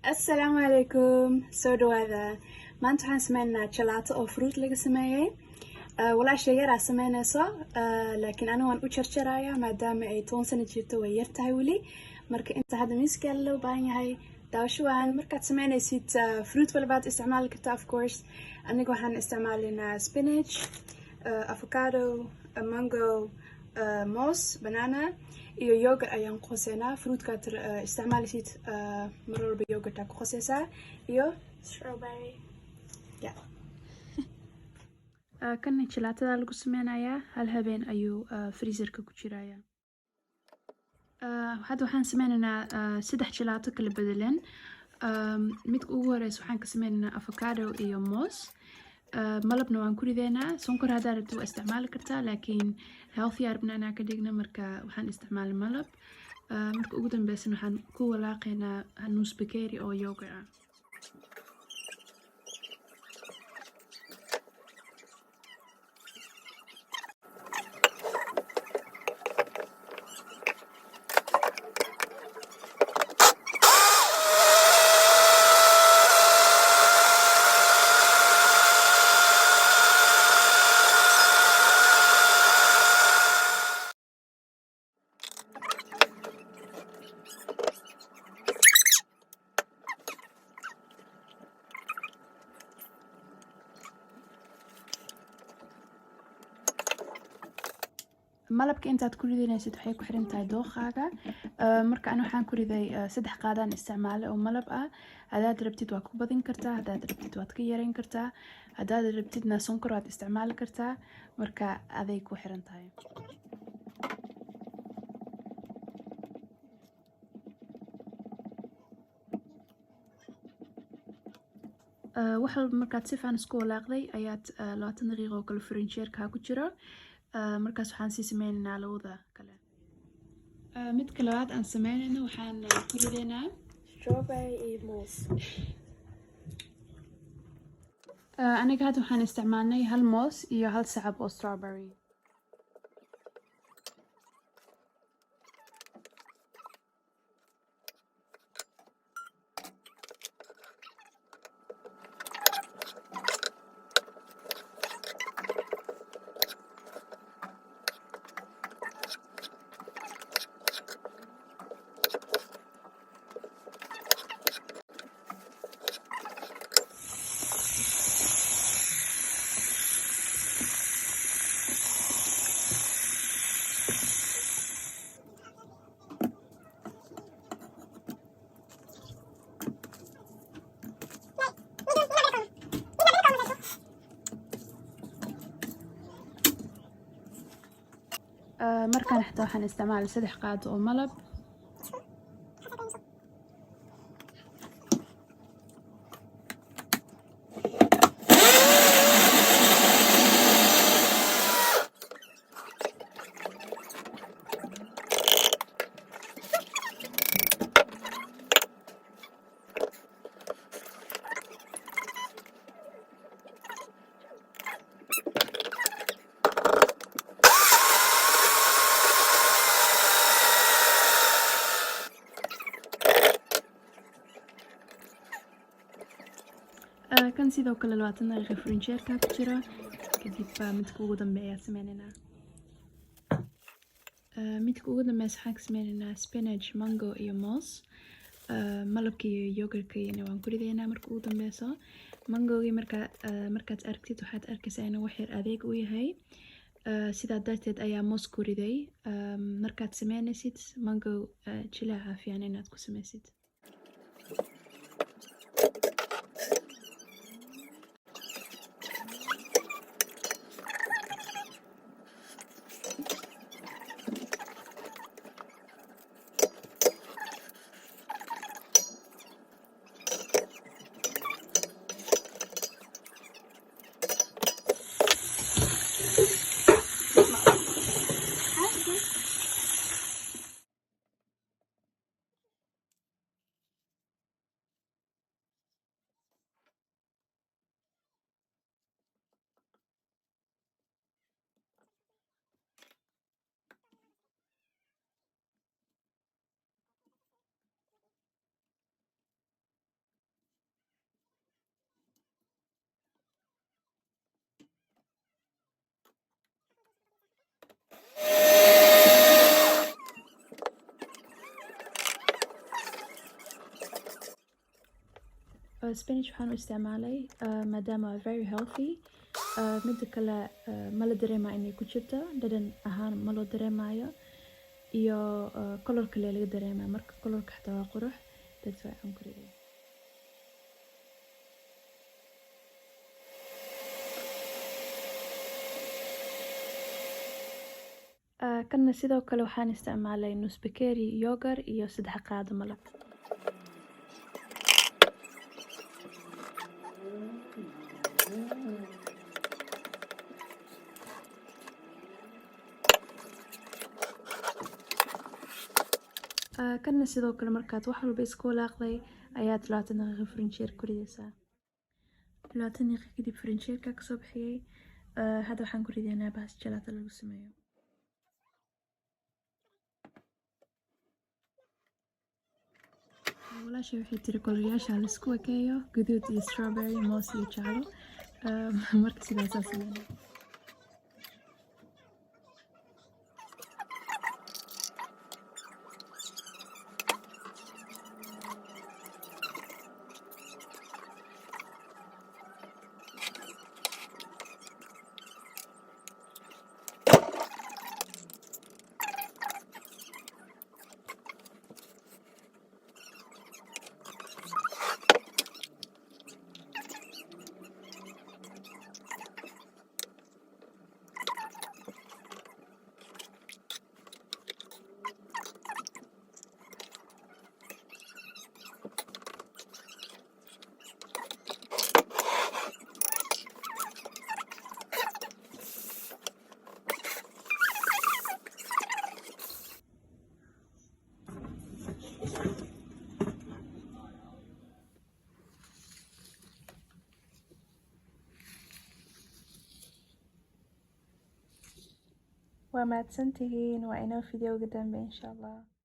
السلام عليكم soo dhawaada maanta waxaan sameynaa jalaato oo fruit laga sameeyay walaashay yaraa sameynayso laakiin aniga waan u jarjarayaa maadaama ay 10 sano jirto way yar tahay weli marka inta hadda miiska loo baahan yahay daawasho waan markaad sameynaysid fruit walbaad isticmaali kartaa of course aniga waxaan isticmaalinaa spinach avocado mango moos banana iyo yogurt ayaan ku qoseynaa fruitkaad isticmaalisid mar walba yogurtaa ku qoseysaa iyo strawberry. yeah. Kana jalaatada lagu sameynayaa hal habeen ayuu freezerka ku jirayaa hadda waxaan sameynaynaa 3 jalaato kala bedelan midka ugu horeysa waxaan ka sameynaynaa avocado iyo moos malabna waan ku rideynaa sonkor haddaad rabto waa isticmaali kartaa laakiin healthy arbna anaa ka dhigna marka waxaan isticmaalay malab marka ugu dambeysana waxaan ku walaaqaynaa nus bakeeri oo yogurt ah malabka intaad ku ridanaysid waxay ku xiran tahay dooqaaga marka aan waxaan ku riday 3 qaadaan isticmaale oo malab ah hadaad rabtid waa ku badin kartaa hadaad rabtid waad ka yareyn kartaa hadaad rabtidna sonkor waad isticmaali kartaa marka aday ku xiran tahay wax walba markaad si fiican isku walaaqday ayaad 20 daqiiqo oo kale frinjeerka ku jiro markaas waxaan sii sameynaynaa labada kale midka labaad aan sameynayno waxaan ku ridaynaa Strawberry iyo moos. aniga hadda waxaan isticmaalnay hal moos iyo hal sacab oo strawberry markaan xataa waxaan isticmaalay 3 qaado oo malab kan sidoo kale 20 daqiiqo frinjeerka ku jira kadib midka ugu dambeeya sameynaynaa midka ugu dambeeya waxaan ka sameynaynaa spinach mango iyo moos malabka iyo yogurtkayna waan ku ridaynaa marka ugu dambeyso mangogii markaad aragtid waxaad arkaysaa inuu wax yar adeeg u yahay sidaa darteed ayaa moos ku riday markaad sameynaysid mango jilaaca fiican inaad ku sameysid spinach waxaan u isticmaalay maadaama very healthy. Midda kale ma la dareemayo inay ku jirto dhadhan ahaan ma loo dareemayo iyo color kale laga dareemayo marka colorka xataa waa qurux that's why aan ku riday. Kana sidoo kale waxaan isticmaalay nus bakeeri yogurt iyo 3 qaado malab. Kana sidoo kale markaad wax walba isku walaaqday ayaad 20 daqiiqo frinjeer ku ridaysaa. 20 daqiiqo kadib frinjeerka ka soo bixiyay hadda waxaan ku ridaynaa baas jalaato lagu sameeyo. walaashay waxay tiri koloyaasha la isku ekeeyo guduud iyo strawberry moos iyo jaalo marka sidaas sameeyay. waa mahadsantihiin waa inoo fiidiyowga dambe insha Allah.